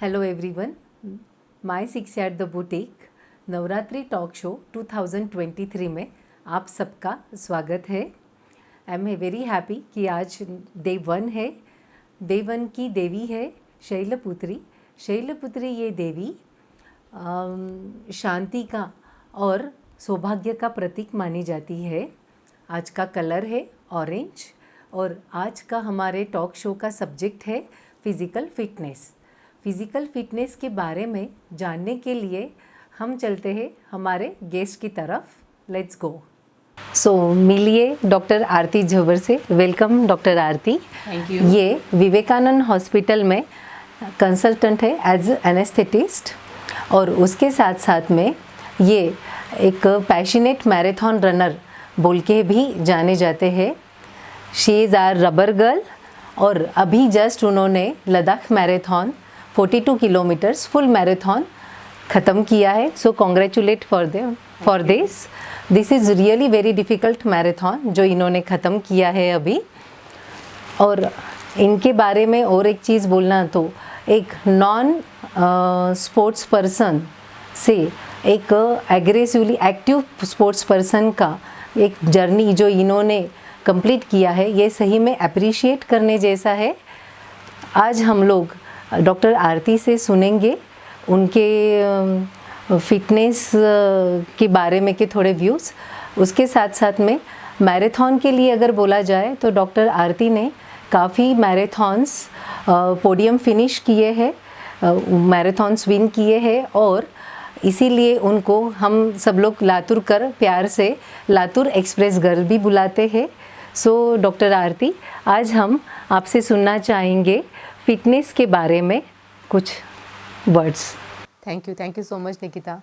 Hello everyone, my 6 at the boutique Navratri talk show 2023 में आप सबका स्वागत है। आई एम वेरी हैप्पी कि आज डे 1 है। डे 1 की देवी है शैलपुत्री। शैलपुत्री ये देवी शांति का और सौभाग्य का प्रतीक मानी जाती है। आज का कलर है ऑरेंज और आज का हमारे टॉक शो का सब्जेक्ट है फिज़िकल फिटनेस। फिज़िकल फिटनेस के बारे में जानने के लिए हम चलते हैं हमारे गेस्ट की तरफ। Let's go. सो मिलिए डॉक्टर आरती झवर से। Welcome doctor Aarti. Thank you. ये विवेकानंद हॉस्पिटल में कंसल्टेंट है एज एनेस्थेटिस्ट और उसके साथ साथ में ये एक पैशनेट मैराथन रनर बोल के भी जाने जाते हैं। She is a rubber girl और अभी जस्ट उन्होंने Ladakh marathon 42 kilometres full marathon ख़त्म किया है। So congratulate for this is really very difficult marathon जो इन्होंने ख़त्म किया है अभी। और इनके बारे में और एक चीज़ बोलना तो एक नॉन स्पोर्ट्स पर्सन से एक एग्रेसिवली एक्टिव स्पोर्ट्स पर्सन का एक जर्नी जो इन्होंने कंप्लीट किया है, ये सही में अप्रिशिएट करने जैसा है। आज हम लोग डॉक्टर आरती से सुनेंगे उनके फिटनेस के बारे में के थोड़े व्यूज़। उसके साथ साथ में मैराथन के लिए अगर बोला जाए तो डॉक्टर आरती ने काफ़ी मैराथन्स पोडियम फिनिश किए हैं, मैराथन्स विन किए हैं और इसीलिए उनको हम सब लोग लातूर कर प्यार से लातूर एक्सप्रेस गर्ल भी बुलाते हैं। सो डॉक्टर आरती, आज हम आपसे सुनना चाहेंगे फिटनेस के बारे में कुछ words. Thank you so much, Nikita.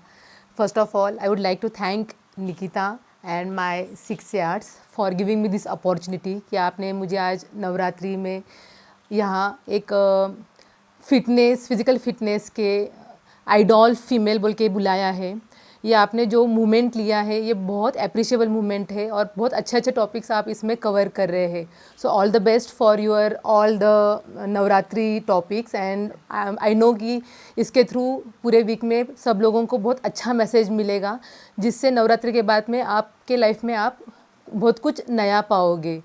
First of all, I would like to thank Nikita and my 6 yards for giving me this opportunity कि आपने मुझे आज नवरात्रि में यहाँ एक फिज़िकल फिटनेस के आइडॉल फीमेल बोल के बुलाया है। ये आपने जो मूवमेंट लिया है ये बहुत अप्रिशिएबल मूवमेंट है और बहुत अच्छे अच्छे टॉपिक्स आप इसमें कवर कर रहे हैं। So all the best for your all the Navratri topics and I know कि इसके थ्रू पूरे वीक में सब लोगों को बहुत अच्छा मैसेज मिलेगा जिससे नवरात्रि के बाद में आपके लाइफ में आप बहुत कुछ नया पाओगे।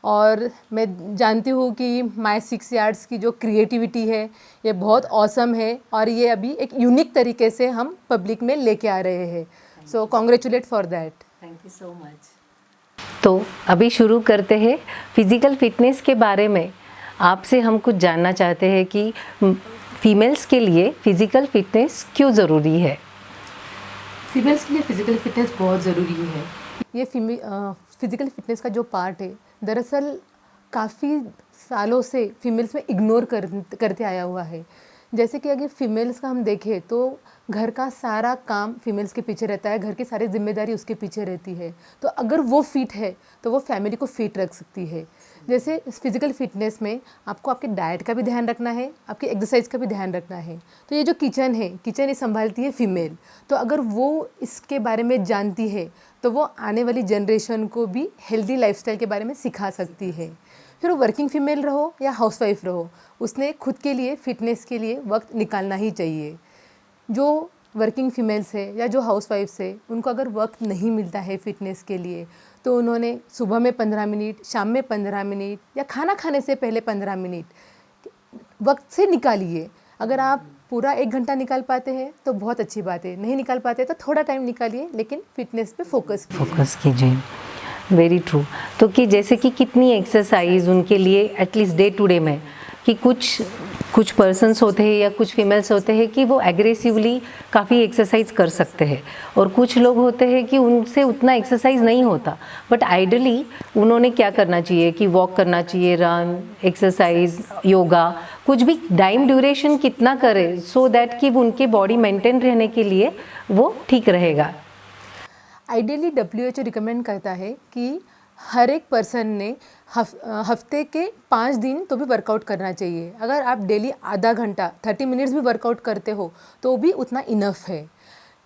और मैं जानती हूँ कि माय 6 यार्ड्स की जो क्रिएटिविटी है ये बहुत ऑसम है और ये अभी एक यूनिक तरीके से हम पब्लिक में लेके आ रहे हैं। So congratulate for that. Thank you so much. तो अभी शुरू करते हैं फिज़िकल फिटनेस के बारे में। आपसे हम कुछ जानना चाहते हैं कि फीमेल्स के लिए फ़िज़िकल फिटनेस क्यों ज़रूरी है। फीमेल्स के लिए फ़िज़िकल फिटनेस बहुत ज़रूरी है। ये फ़िज़िकल फिटनेस का जो पार्ट है दरअसल काफ़ी सालों से फीमेल्स में इग्नोर करते आया हुआ है। जैसे कि अगर फीमेल्स का हम देखें तो घर का सारा काम फीमेल्स के पीछे रहता है, घर की सारी जिम्मेदारी उसके पीछे रहती है। तो अगर वो फिट है तो वो फैमिली को फिट रख सकती है। जैसे फिज़िकल फिटनेस में आपको आपके डाइट का भी ध्यान रखना है, आपकी एक्सरसाइज का भी ध्यान रखना है। तो ये जो किचन है, किचन ये संभालती है फीमेल। तो अगर वो इसके बारे में जानती है तो वो आने वाली जनरेशन को भी हेल्दी लाइफस्टाइल के बारे में सिखा सकती है। फिर वो वर्किंग फीमेल रहो या हाउसवाइफ रहो, उसने खुद के लिए फ़िटनेस के लिए वक्त निकालना ही चाहिए। जो वर्किंग फीमेल्स है या जो हाउसवाइफ्स है उनको अगर वक्त नहीं मिलता है फ़िटनेस के लिए तो उन्होंने सुबह में 15 मिनट, शाम में 15 मिनट या खाना खाने से पहले 15 मिनट वक्त से निकालिए। अगर आप पूरा 1 घंटा निकाल पाते हैं तो बहुत अच्छी बात है, नहीं निकाल पाते तो थोड़ा टाइम निकालिए लेकिन फ़िटनेस पे फोकस कीजिए। Very true. तो कि जैसे कि कितनी एक्सरसाइज उनके लिए एटलीस्ट डे टू डे में कि कुछ पर्सन्स होते हैं या कुछ फीमेल्स होते हैं कि वो एग्रेसिवली काफ़ी एक्सरसाइज कर सकते हैं और कुछ लोग होते हैं कि उनसे उतना एक्सरसाइज नहीं होता। बट आइडली उन्होंने क्या करना चाहिए कि वॉक करना चाहिए, रन, एक्सरसाइज, योगा, कुछ भी टाइम ड्यूरेशन कितना करे सो दैट कि उनके बॉडी मेंटेन रहने के लिए वो ठीक रहेगा। आइडियली WHO रिकमेंड करता है कि हर एक पर्सन ने हफ्ते के 5 दिन तो भी वर्कआउट करना चाहिए। अगर आप डेली आधा घंटा 30 मिनट्स भी वर्कआउट करते हो तो भी उतना इनफ है।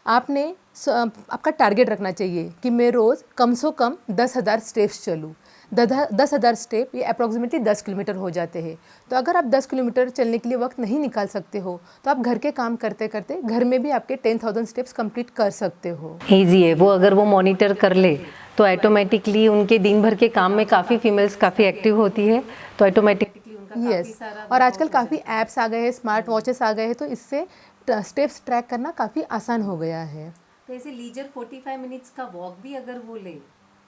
आपका टारगेट रखना चाहिए कि मैं रोज़ कम से कम 10,000 स्टेप्स चलूँ। 10,000 स्टेप ये अप्रॉक्सीमेटली 10 किलोमीटर हो जाते हैं। तो अगर आप 10 किलोमीटर चलने के लिए वक्त नहीं निकाल सकते हो तो आप घर के काम करते करते घर में भी आपके 10,000 स्टेप्स कंप्लीट कर सकते हो। ईजी है वो, अगर वो मॉनिटर कर ले तो ऑटोमेटिकली उनके दिन भर के काम में काफ़ी फीमेल्स काफ़ी एक्टिव होती है, तो ऑटोमेटिकली उनका यस, और आजकल काफ़ी ऐप्स आ गए हैं, स्मार्ट वॉचेस आ गए हैं, तो इससे स्टेप्स ट्रैक करना काफ़ी आसान हो गया है। तो ऐसे लीजर 45 मिनट्स का वॉक भी अगर वो ले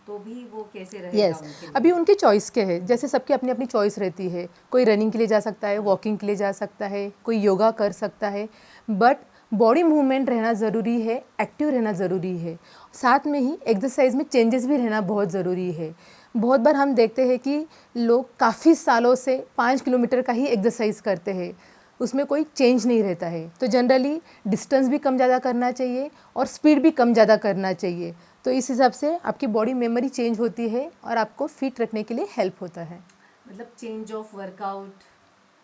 तो भी वो कैसे रहेगा? यस, अभी उनकी चॉइस के है, जैसे सबकी अपनी अपनी चॉइस रहती है। कोई रनिंग के लिए जा सकता है, वॉकिंग के लिए जा सकता है, कोई योगा कर सकता है, बट बॉडी मूवमेंट रहना ज़रूरी है, एक्टिव रहना ज़रूरी है। साथ में ही एक्सरसाइज में चेंजेस भी रहना बहुत ज़रूरी है। बहुत बार हम देखते हैं कि लोग काफ़ी सालों से 5 किलोमीटर का ही एक्सरसाइज करते हैं, उसमें कोई चेंज नहीं रहता है। तो जनरली डिस्टेंस भी कम ज़्यादा करना चाहिए और स्पीड भी कम ज़्यादा करना चाहिए। तो इस हिसाब से आपकी बॉडी मेमोरी चेंज होती है और आपको फिट रखने के लिए हेल्प होता है। मतलब चेंज ऑफ वर्कआउट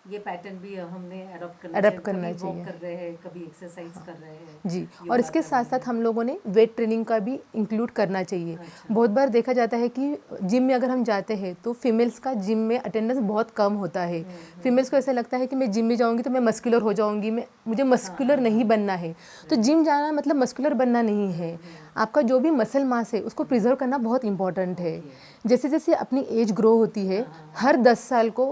ये पैटर्न भी हमने अडॉप्ट करना कभी वॉक कर रहे हैं, कभी एक्सरसाइज कर रहे हैं जी। और इसके साथ साथ हम लोगों ने वेट ट्रेनिंग का भी इंक्लूड करना चाहिए। बहुत बार देखा जाता है कि जिम में अगर हम जाते हैं तो फीमेल्स का जिम में अटेंडेंस बहुत कम होता है। फीमेल्स को ऐसा लगता है कि मैं जिम में जाऊंगी तो मैं मस्कुलर हो जाऊंगी, मुझे मस्कुलर नहीं बनना है। तो जिम जाना मतलब मस्कुलर बनना नहीं है। आपका जो भी मसल मास है उसको प्रिजर्व करना बहुत इंपॉर्टेंट है। जैसे जैसे अपनी एज ग्रो होती है, हर 10 साल को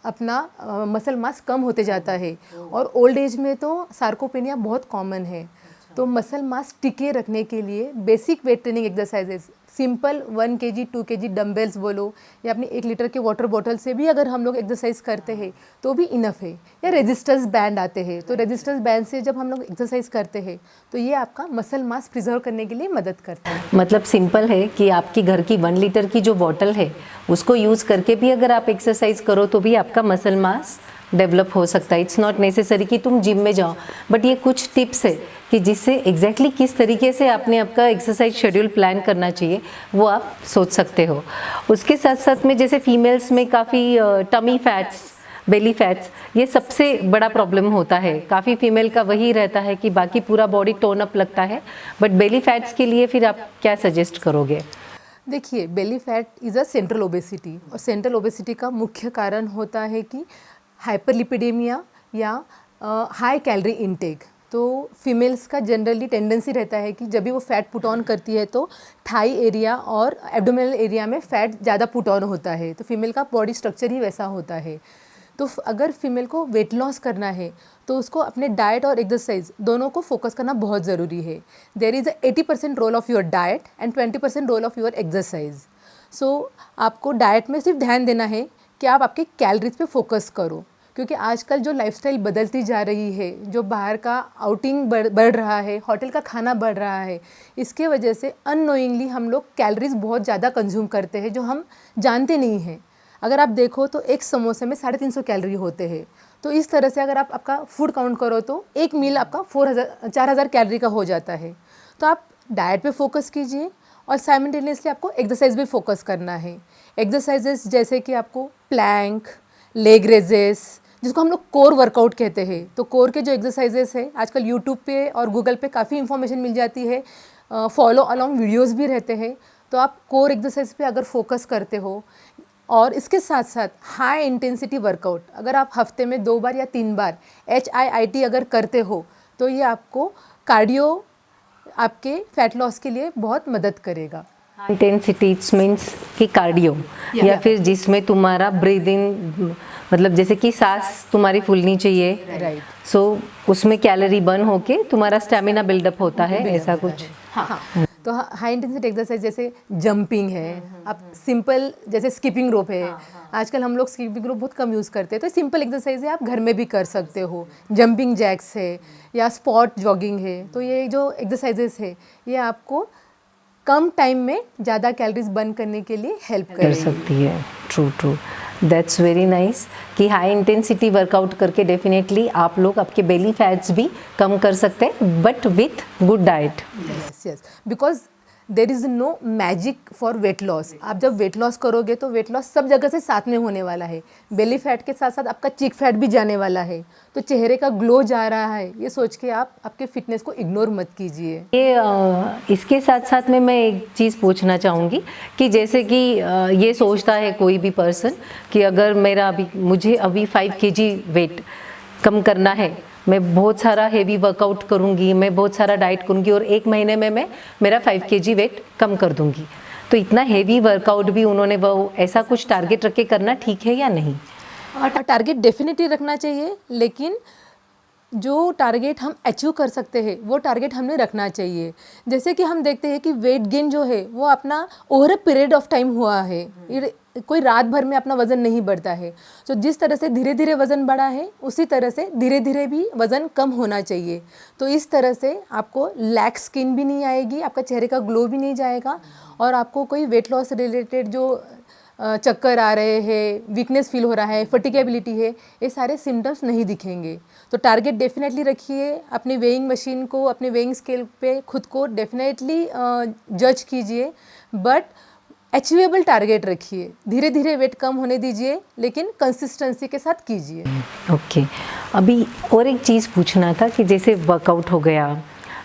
अपना मसल मास कम होते जाता है, और ओल्ड एज में तो सार्कोपेनिया बहुत कॉमन है। तो मसल मास टिके रखने के लिए basic weight training exercises, simple 1 kg 2 kg dumbbells बोलो, या अपनी 1 लीटर के वाटर बॉटल से भी अगर हम लोग एक्सरसाइज करते हैं तो भी इनफ है। या रेजिस्टेंस बैंड आते हैं, तो रेजिस्टेंस बैंड से जब हम लोग एक्सरसाइज करते हैं तो ये आपका मसल मास प्रिजर्व करने के लिए मदद करता है। मतलब सिंपल है कि आपकी घर की 1 लीटर की जो बॉटल है उसको यूज़ करके भी अगर आप एक्सरसाइज करो तो भी आपका मसल मास डेवलप हो सकता है। इट्स नॉट नेसेसरी कि तुम जिम में जाओ, बट ये कुछ टिप्स है कि जिससे एग्जैक्टली किस तरीके से आपने आपका एक्सरसाइज शेड्यूल प्लान करना चाहिए वो आप सोच सकते हो। उसके साथ साथ में जैसे फीमेल्स में काफ़ी टमी फैट्स, बेली फैट्स, ये सबसे बड़ा प्रॉब्लम होता है। काफ़ी फीमेल का वही रहता है कि बाकी पूरा बॉडी टोन अप लगता है, बट बेली फैट्स के लिए फिर आप क्या सजेस्ट करोगे? देखिए, belly fat is a central obesity, और सेंट्रल ओबेसिटी का मुख्य कारण होता है कि हाइपरलिपिडेमिया या हाई कैलोरी इनटेक। तो फीमेल्स का जनरली टेंडेंसी रहता है कि जब भी वो फैट पुट ऑन करती है तो थाई एरिया और एब्डोमिनल एरिया में फ़ैट ज़्यादा पुट ऑन होता है। तो फीमेल का बॉडी स्ट्रक्चर ही वैसा होता है। तो अगर फीमेल को वेट लॉस करना है तो उसको अपने डाइट और एक्सरसाइज दोनों को फोकस करना बहुत ज़रूरी है। There is 80% role of your diet and 20% role of your exercise. So आपको डाइट में सिर्फ ध्यान देना है कि आप आपके कैलोरीज पे फोकस करो, क्योंकि आजकल जो लाइफस्टाइल बदलती जा रही है, जो बाहर का आउटिंग बढ़ रहा है, होटल का खाना बढ़ रहा है, इसके वजह से अननोइंगली हम लोग कैलोरीज बहुत ज़्यादा कंज्यूम करते हैं जो हम जानते नहीं हैं। अगर आप देखो तो एक समोसे में 350 कैलोरी होते हैं। तो इस तरह से अगर आप आपका फूड काउंट करो तो एक मील आपका 4,000 कैलोरी का हो जाता है। तो आप डाइट पे फोकस कीजिए और साइमल्टेनियसली आपको एक्सरसाइज भी फोकस करना है। एक्सरसाइजेस जैसे कि आपको प्लैंक, लेग रेजेस, जिसको हम लोग कोर वर्कआउट कहते हैं। तो कोर के जो एक्सरसाइजेस है आजकल यूट्यूब पे और गूगल पे काफ़ी इंफॉर्मेशन मिल जाती है, फॉलो अलॉन्ग वीडियोस भी रहते हैं। तो आप कोर एक्सरसाइज पे अगर फोकस करते हो, और इसके साथ साथ हाई इंटेंसिटी वर्कआउट अगर आप हफ्ते में 2 बार या 3 बार HIIT अगर करते हो तो ये आपको कार्डियो, आपके फैट लॉस के लिए बहुत मदद करेगा। इंटेंसिटी इट्स मीन्स कि कार्डियो या फिर जिसमें तुम्हारा ब्रीदिंग, मतलब जैसे कि सांस तुम्हारी फूलनी चाहिए, राइट। सो उसमें कैलोरी बर्न होके तुम्हारा स्टेमिना बिल्डअप होता है, ऐसा कुछ। हाँ, तो हाई इंटेंसिटी एक्सरसाइज जैसे जंपिंग है, आप सिंपल जैसे स्किपिंग रोप है। आजकल हम लोग स्किपिंग रोप बहुत कम यूज़ करते हैं, तो सिंपल एक्सरसाइज है, आप घर में भी कर सकते हो। जंपिंग जैक्स है या स्पॉट जॉगिंग है। तो ये जो एक्सरसाइजेस है ये आपको कम टाइम में ज़्यादा कैलोरीज बर्न करने के लिए हेल्प कर सकती है। ट्रू, दैट्स वेरी नाइस कि हाई इंटेंसिटी वर्कआउट करके डेफिनेटली आप लोग आपके बेली फैट्स भी कम कर सकते हैं, but with good diet. Yes, because there is no magic for weight loss. आप जब वेट लॉस करोगे तो वेट लॉस सब जगह से साथ में होने वाला है। बेली फैट के साथ साथ आपका चीक फैट भी जाने वाला है, तो चेहरे का ग्लो जा रहा है, ये सोच के आप आपके फिटनेस को इग्नोर मत कीजिए। इसके साथ साथ में मैं एक चीज़ पूछना चाहूँगी कि जैसे कि ये सोचता है कोई भी पर्सन कि अगर मुझे अभी 5 kg वेट कम करना है, मैं बहुत सारा हेवी वर्कआउट करूँगी, मैं बहुत सारा डाइट करूँगी और 1 महीने में मैं मेरा 5 kg वेट कम कर दूँगी, तो इतना हेवी वर्कआउट भी उन्होंने वो ऐसा कुछ टारगेट रख के करना ठीक है या नहीं? टारगेट डेफिनेटली रखना चाहिए, लेकिन जो टारगेट हम अचीव कर सकते हैं वो टारगेट हमने रखना चाहिए। जैसे कि हम देखते हैं कि वेट गेन जो है वो अपना over a period of time हुआ है, कोई रात भर में अपना वज़न नहीं बढ़ता है। तो जिस तरह से धीरे धीरे वज़न बढ़ा है उसी तरह से धीरे धीरे भी वज़न कम होना चाहिए। तो इस तरह से आपको लैक स्किन भी नहीं आएगी, आपका चेहरे का ग्लो भी नहीं जाएगा और आपको कोई वेट लॉस रिलेटेड जो चक्कर आ रहे हैं, वीकनेस फील हो रहा है, फटिगेबिलिटी है, ये सारे सिम्टम्स नहीं दिखेंगे। तो टारगेट डेफिनेटली रखिए, अपनी वेइंग मशीन को, अपने वेइंग स्केल पे खुद को डेफिनेटली जज कीजिए, बट अचीवेबल टारगेट रखिए। धीरे धीरे वेट कम होने दीजिए, लेकिन कंसिस्टेंसी के साथ कीजिए। ओके, अभी और एक चीज़ पूछना था कि जैसे वर्कआउट हो गया,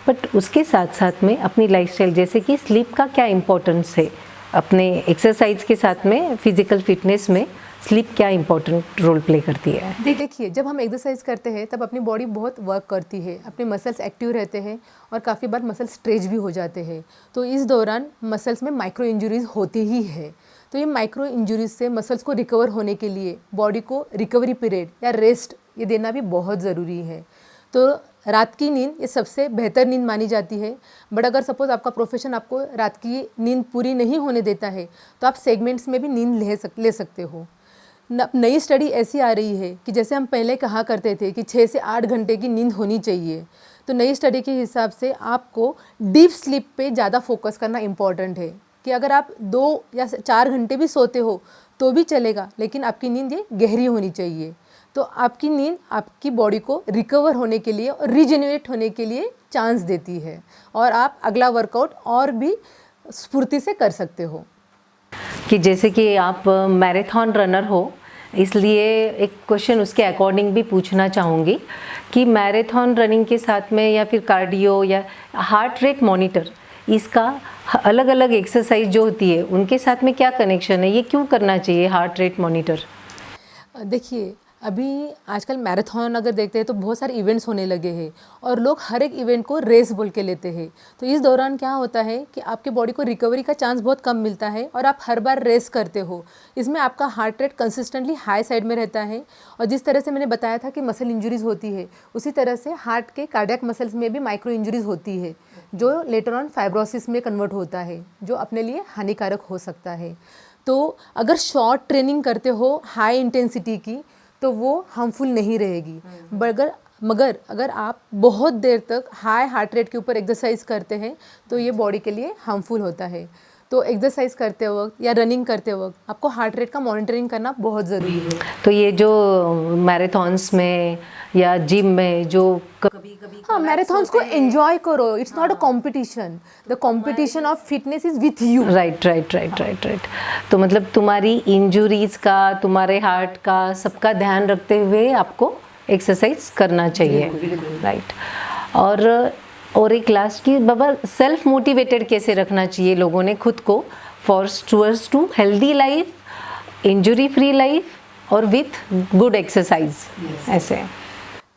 बट उसके साथ साथ में अपनी लाइफस्टाइल, जैसे कि स्लीप का क्या इम्पोर्टेंस है अपने एक्सरसाइज के साथ में, फिजिकल फिटनेस में स्लीप क्या इम्पोर्टेंट रोल प्ले करती है? देखिए, जब हम एक्सरसाइज करते हैं तब अपनी बॉडी बहुत वर्क करती है, अपने मसल्स एक्टिव रहते हैं और काफ़ी बार मसल स्ट्रेच भी हो जाते हैं। तो इस दौरान मसल्स में माइक्रो इंजरीज होती ही है। तो ये माइक्रो इंजरीज से मसल्स को रिकवर होने के लिए बॉडी को रिकवरी पीरियड या रेस्ट ये देना भी बहुत ज़रूरी है। तो रात की नींद ये सबसे बेहतर नींद मानी जाती है, बट अगर सपोज़ आपका प्रोफेशन आपको रात की नींद पूरी नहीं होने देता है तो आप सेगमेंट्स में भी नींद ले सकते हो। नई स्टडी ऐसी आ रही है कि जैसे हम पहले कहा करते थे कि 6 से 8 घंटे की नींद होनी चाहिए, तो नई स्टडी के हिसाब से आपको डीप स्लीप पे ज़्यादा फोकस करना इम्पॉर्टेंट है कि अगर आप 2 या 4 घंटे भी सोते हो तो भी चलेगा, लेकिन आपकी नींद ये गहरी होनी चाहिए। तो आपकी नींद आपकी बॉडी को रिकवर होने के लिए और रीजेनरेट होने के लिए चांस देती है और आप अगला वर्कआउट और भी स्फूर्ति से कर सकते हो। कि जैसे कि आप मैराथन रनर हो, इसलिए एक क्वेश्चन उसके अकॉर्डिंग भी पूछना चाहूँगी कि मैराथन रनिंग के साथ में या फिर कार्डियो या हार्ट रेट मॉनिटर, इसका अलग अलग एक्सरसाइज जो होती है उनके साथ में क्या कनेक्शन है? ये क्यों करना चाहिए हार्ट रेट मॉनिटर? देखिए, अभी आजकल मैराथन अगर देखते हैं तो बहुत सारे इवेंट्स होने लगे हैं और लोग हर एक इवेंट को रेस बोल के लेते हैं। तो इस दौरान क्या होता है कि आपके बॉडी को रिकवरी का चांस बहुत कम मिलता है और आप हर बार रेस करते हो। इसमें आपका heart rate consistently high side में रहता है और जिस तरह से मैंने बताया था कि मसल इंजरीज होती है, उसी तरह से हार्ट के कार्डियक मसल्स में भी माइक्रो इंजरीज होती है जो लेटर ऑन फाइब्रोसिस में कन्वर्ट होता है, जो अपने लिए हानिकारक हो सकता है। तो अगर शॉर्ट ट्रेनिंग करते हो हाई इंटेंसिटी की तो वो हार्मफुल नहीं रहेगी, मगर अगर आप बहुत देर तक हाई हार्ट रेट के ऊपर एक्सरसाइज करते हैं तो ये बॉडी के लिए हार्मफुल होता है। तो एक्सरसाइज करते वक्त या रनिंग करते वक्त आपको हार्ट रेट का मॉनिटरिंग करना बहुत ज़रूरी है। तो ये जो मैराथन्स में या जिम में जो कभी हाँ, मैराथन्स को एंजॉय करो, it's not a competition, the competition of fitness is with you. Right. तो मतलब तुम्हारी इंजुरीज का, तुम्हारे हार्ट का, सबका ध्यान रखते हुए आपको एक्सरसाइज करना चाहिए, राइट। और एक लास्ट की बाबा, सेल्फ मोटिवेटेड कैसे रखना चाहिए लोगों ने खुद को for towards to healthy life, injury free life और विथ गुड एक्सरसाइज? ऐसे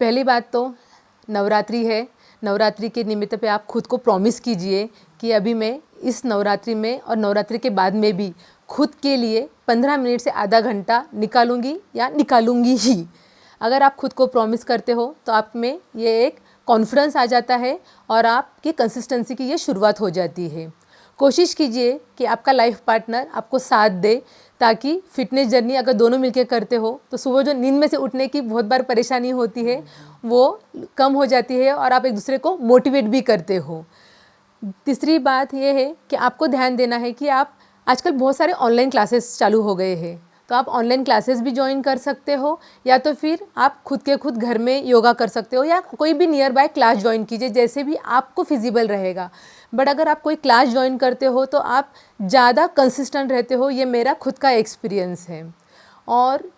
पहली बात तो नवरात्रि है, नवरात्रि के निमित्त पे आप खुद को प्रॉमिस कीजिए कि अभी मैं इस नवरात्रि में और नवरात्रि के बाद में भी खुद के लिए 15 मिनट से आधा घंटा निकालूंगी या निकालूंगी ही। अगर आप खुद को प्रॉमिस करते हो तो आप में ये एक कॉन्फिडेंस आ जाता है और आपकी कंसिस्टेंसी की ये शुरुआत हो जाती है। कोशिश कीजिए कि आपका लाइफ पार्टनर आपको साथ दे, ताकि फिटनेस जर्नी अगर दोनों मिलकर करते हो तो सुबह जो नींद में से उठने की बहुत बार परेशानी होती है वो कम हो जाती है और आप एक दूसरे को मोटिवेट भी करते हो। तीसरी बात ये है कि आपको ध्यान देना है कि आप आजकल बहुत सारे ऑनलाइन क्लासेस चालू हो गए हैं, तो आप ऑनलाइन क्लासेस भी ज्वाइन कर सकते हो, या तो फिर आप खुद के खुद घर में योगा कर सकते हो, या कोई भी नियर बाय क्लास ज्वाइन कीजिए, जैसे भी आपको फिजिबल रहेगा। बट अगर आप कोई क्लास ज्वाइन करते हो तो आप ज़्यादा कंसिस्टेंट रहते हो, ये मेरा खुद का एक्सपीरियंस है। और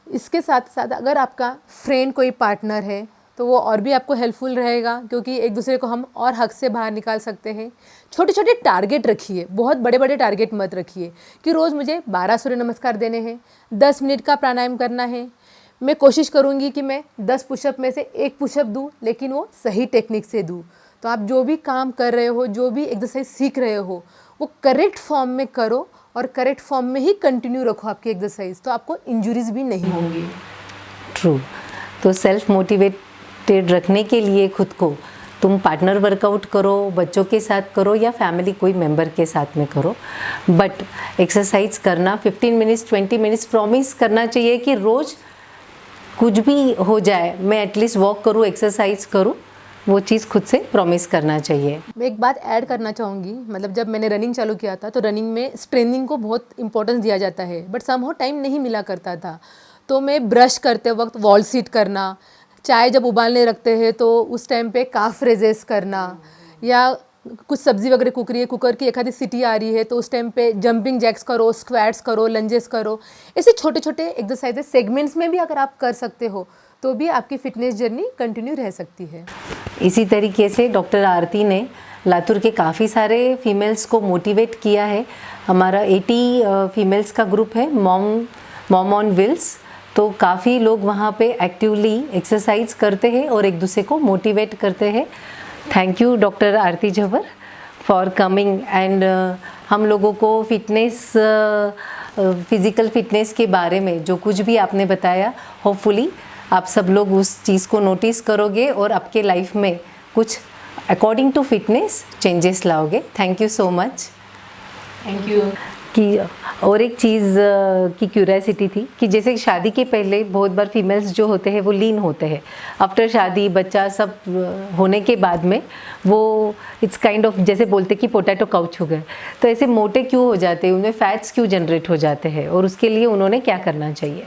इसके साथ साथ अगर आपका फ्रेंड कोई पार्टनर है तो वो और भी आपको हेल्पफुल रहेगा, क्योंकि एक दूसरे को हम और हक से बाहर निकाल सकते हैं। छोटे छोटे टारगेट रखिए, बहुत बड़े बड़े टारगेट मत रखिए कि रोज़ मुझे 12 सूर्य नमस्कार देने हैं, 10 मिनट का प्राणायाम करना है। मैं कोशिश करूँगी कि मैं 10 पुशअप में से 1 पुशअप दूँ, लेकिन वो सही टेक्निक से दूँ। तो आप जो भी काम कर रहे हो, जो भी एक्सरसाइज सीख रहे हो, वो करेक्ट फॉर्म में करो और करेक्ट फॉर्म में ही कंटिन्यू रखो आपकी एक्सरसाइज, तो आपको इंजरीज भी नहीं होंगी। ट्रू। तो सेल्फ मोटिवेटेड रखने के लिए खुद को तुम पार्टनर वर्कआउट करो, बच्चों के साथ करो या फैमिली कोई मेंबर के साथ में करो, बट एक्सरसाइज करना 15 मिनट्स 20 मिनट्स प्रॉमिस करना चाहिए कि रोज़ कुछ भी हो जाए मैं एटलीस्ट वॉक करूँ, एक्सरसाइज करूँ, वो चीज़ खुद से प्रॉमिस करना चाहिए। मैं एक बात ऐड करना चाहूँगी, मतलब जब मैंने रनिंग चालू किया था तो रनिंग में स्ट्रेनिंग को बहुत इंपॉर्टेंस दिया जाता है, बट समहाउ टाइम नहीं मिला करता था। तो मैं ब्रश करते वक्त वॉल सीट करना, चाय जब उबालने रखते हैं तो उस टाइम पे काफ रेजेस करना, या कुछ सब्जी वगैरह कुक रही है, कुकर की एक आधी सीटी आ रही है तो उस टाइम पे जंपिंग जैक्स करो, स्क्वैट्स करो, लंजेस करो। ऐसे छोटे छोटे एक्सरसाइजेस सेगमेंट्स में भी अगर आप कर सकते हो तो भी आपकी फिटनेस जर्नी कंटिन्यू रह सकती है। इसी तरीके से डॉक्टर आरती ने लातूर के काफ़ी सारे फीमेल्स को मोटिवेट किया है। हमारा 80 फीमेल्स का ग्रुप है, मॉम ऑन व्हील्स। तो काफ़ी लोग वहाँ पे एक्टिवली एक्सरसाइज करते हैं और एक दूसरे को मोटिवेट करते हैं। Thank you doctor Aarti Jhawar for coming and हम लोगों को फिटनेस, फिज़िकल फिटनेस के बारे में जो कुछ भी आपने बताया, होपफुली आप सब लोग उस चीज़ को नोटिस करोगे और आपके लाइफ में कुछ अकॉर्डिंग टू फिटनेस चेंजेस लाओगे। Thank you so much. Thank you. कि और एक चीज़ की क्यूरियोसिटी थी कि जैसे शादी के पहले बहुत बार फीमेल्स जो होते हैं वो लीन होते हैं, आफ्टर शादी बच्चा सब होने के बाद में वो इट्स काइंड ऑफ जैसे बोलते कि पोटैटो काउच हो गए, तो ऐसे मोटे क्यों हो जाते हैं, उनमें फैट्स क्यों जनरेट हो जाते हैं और उसके लिए उन्होंने क्या करना चाहिए?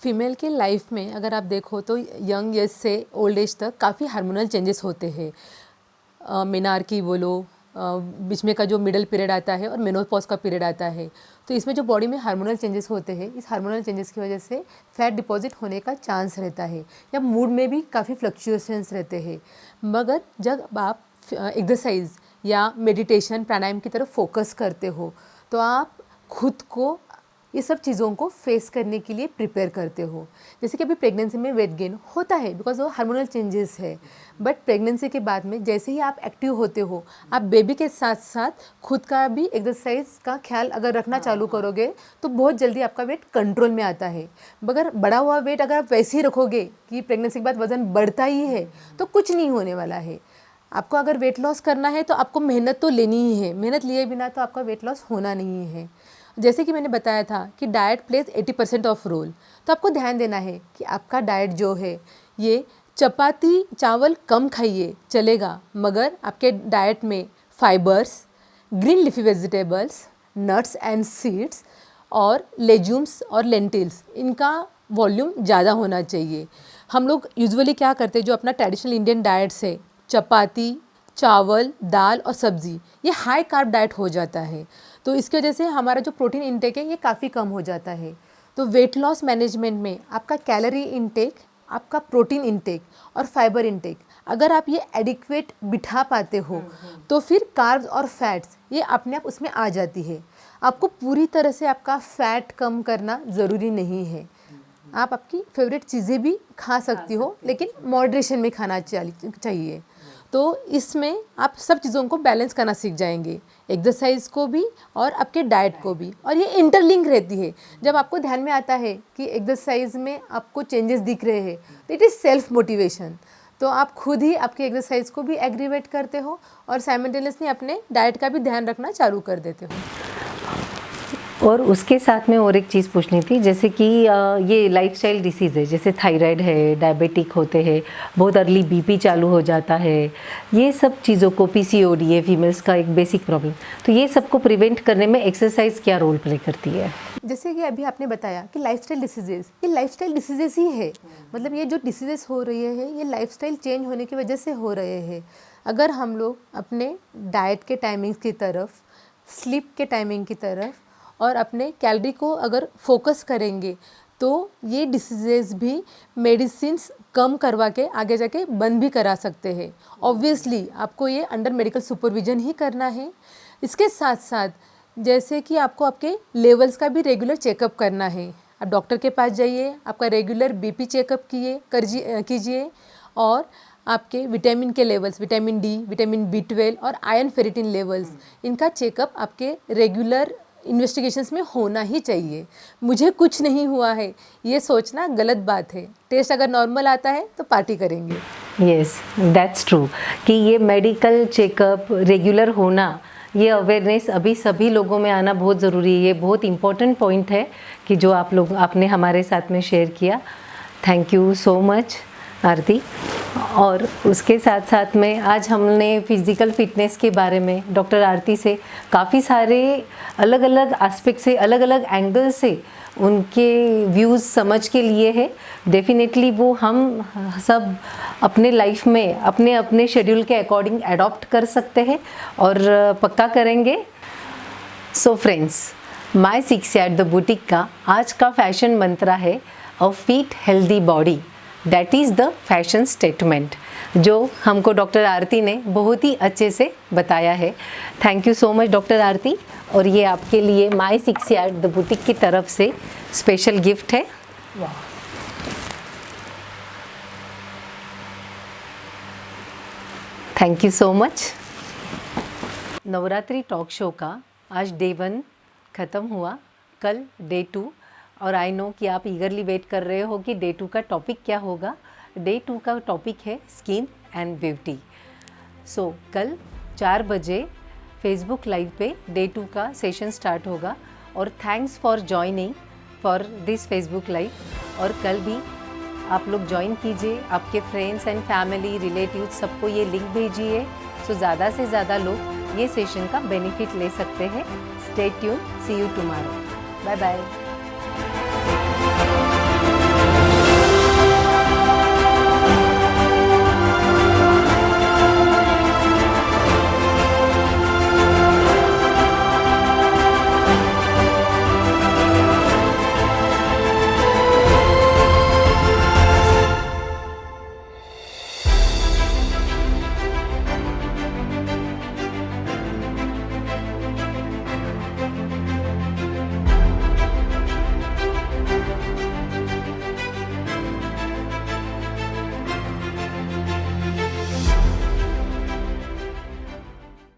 फीमेल के लाइफ में अगर आप देखो तो यंग एज से ओल्ड एज तक काफ़ी हार्मोनल चेंजेस होते हैं। मेनार्की बोलो, बीच में का जो मिडल पीरियड आता है और मेनोपॉज का पीरियड आता है, तो इसमें जो बॉडी में हार्मोनल चेंजेस होते हैं, इस हार्मोनल चेंजेस की वजह से फैट डिपॉजिट होने का चांस रहता है, या मूड में भी काफ़ी फ्लक्चुएशंस रहते हैं। मगर जब आप एक्सरसाइज या मेडिटेशन प्राणायाम की तरफ फोकस करते हो तो आप खुद को ये सब चीज़ों को फेस करने के लिए प्रिपेयर करते हो। जैसे कि अभी प्रेगनेंसी में वेट गेन होता है बिकॉज वो हार्मोनल चेंजेस है, बट प्रेगनेंसी के बाद में जैसे ही आप एक्टिव होते हो, आप बेबी के साथ साथ खुद का भी एक्सरसाइज का ख्याल अगर रखना चालू करोगे तो बहुत जल्दी आपका वेट कंट्रोल में आता है। मगर बढ़ा हुआ वेट अगर आप वैसे ही रखोगे कि प्रेगनेंसी के बाद वज़न बढ़ता ही है तो कुछ नहीं होने वाला है। आपको अगर वेट लॉस करना है तो आपको मेहनत तो लेनी ही है, मेहनत लिए बिना तो आपका वेट लॉस होना नहीं है। जैसे कि मैंने बताया था कि डाइट प्लेज 80% ऑफ रोल, तो आपको ध्यान देना है कि आपका डाइट जो है ये चपाती चावल कम खाइए चलेगा, मगर आपके डाइट में fibres, green leafy vegetables, nuts and seeds और लेज्यूम्स और लेंटिल्स, इनका वॉल्यूम ज़्यादा होना चाहिए। हम लोग यूजुअली क्या करते हैं, जो अपना ट्रेडिशनल इंडियन डाइट्स है, चपाती चावल दाल और सब्ज़ी, ये हाई कार्ब डाइट हो जाता है, तो इसकी वजह से हमारा जो प्रोटीन इंटेक है ये काफ़ी कम हो जाता है। तो वेट लॉस मैनेजमेंट में आपका कैलोरी इंटेक, आपका प्रोटीन इंटेक और फाइबर इंटेक अगर आप ये एडिक्वेट बिठा पाते हो तो फिर कार्ब्स और फैट्स ये अपने आप उसमें आ जाती है। आपको पूरी तरह से आपका फैट कम करना ज़रूरी नहीं है, आप आपकी फेवरेट चीज़ें भी खा सकती हो, लेकिन मॉडरेशन में खाना चाहिए। तो इसमें आप सब चीज़ों को बैलेंस करना सीख जाएंगे, एक्सरसाइज को भी और आपके डाइट को भी, और ये इंटरलिंक रहती है। जब आपको ध्यान में आता है कि एक्सरसाइज में आपको चेंजेस दिख रहे हैं तो इट इज़ सेल्फ मोटिवेशन, तो आप खुद ही आपके एक्सरसाइज को भी एग्रीवेट करते हो और साइमल्टेनियसली अपने डाइट का भी ध्यान रखना चालू कर देते हो। और उसके साथ में और एक चीज़ पूछनी थी, जैसे कि ये लाइफस्टाइल डिसीज़ है, जैसे थायराइड है, डायबिटिक होते हैं, बहुत अर्ली बीपी चालू हो जाता है, ये सब चीज़ों को, पीसीओडी है फीमेल्स का एक बेसिक प्रॉब्लम, तो ये सबको प्रिवेंट करने में एक्सरसाइज क्या रोल प्ले करती है? जैसे कि अभी आपने बताया कि लाइफस्टाइल डिसीजेस, ये लाइफस्टाइल डिसीजेस ही है। मतलब ये जो डिसीजेस हो रही है ये लाइफस्टाइल चेंज होने की वजह से हो रहे हैं। अगर हम लोग अपने डाइट के टाइमिंग्स की तरफ, स्लीप के टाइमिंग की तरफ और अपने कैलोरी को अगर फोकस करेंगे तो ये डिसीजेस भी मेडिसिन्स कम करवा के आगे जाके बंद भी करा सकते हैं। ऑब्वियसली आपको ये अंडर मेडिकल सुपरविजन ही करना है। इसके साथ साथ जैसे कि आपको आपके लेवल्स का भी रेगुलर चेकअप करना है। आप डॉक्टर के पास जाइए, आपका रेगुलर बीपी चेकअप कीजिए और आपके विटामिन के levels, vitamin D, vitamin B12 और आयरन फेरिटिन लेवल्स, इनका चेकअप आपके रेगुलर इन्वेस्टिगेशंस में होना ही चाहिए। मुझे कुछ नहीं हुआ है ये सोचना गलत बात है। टेस्ट अगर नॉर्मल आता है तो पार्टी करेंगे। यस, दैट्स ट्रू कि ये मेडिकल चेकअप रेगुलर होना, ये अवेयरनेस अभी सभी लोगों में आना बहुत ज़रूरी है। ये बहुत इम्पोर्टेंट पॉइंट है कि जो आपने हमारे साथ में शेयर किया। थैंक यू सो मच आरती। और उसके साथ साथ में आज हमने फिज़िकल फिटनेस के बारे में डॉक्टर आरती से काफ़ी सारे अलग अलग एस्पेक्ट से, अलग अलग एंगल से उनके व्यूज़ समझ के लिए है। डेफिनेटली वो हम सब अपने लाइफ में अपने अपने शेड्यूल के अकॉर्डिंग अडॉप्ट कर सकते हैं और पक्का करेंगे। So friends, my 6 at the boutique का आज का फैशन मंत्रा है अ fit healthy body, that is the fashion statement, जो हमको डॉक्टर आरती ने बहुत ही अच्छे से बताया है। Thank you so much doctor Aarti. और ये आपके लिए माय 6 एट द बुटीक की तरफ से स्पेशल गिफ्ट है। Thank you so much. Navratri talk show का आज डे 1 ख़त्म हुआ, कल डे 2, और आई नो कि आप ईगरली वेट कर रहे हो कि डे 2 का टॉपिक क्या होगा। डे 2 का टॉपिक है स्किन एंड ब्यूटी। सो कल 4 बजे फेसबुक लाइव पे डे 2 का सेशन स्टार्ट होगा और thanks for joining for this Facebook live. और कल भी आप लोग ज्वाइन कीजिए, आपके फ्रेंड्स एंड फैमिली, रिलेटिव्स सबको ये लिंक भेजिए, सो ज़्यादा से ज़्यादा लोग ये सेशन का बेनिफिट ले सकते हैं। Stay tune, see you tomorrow, bye bye.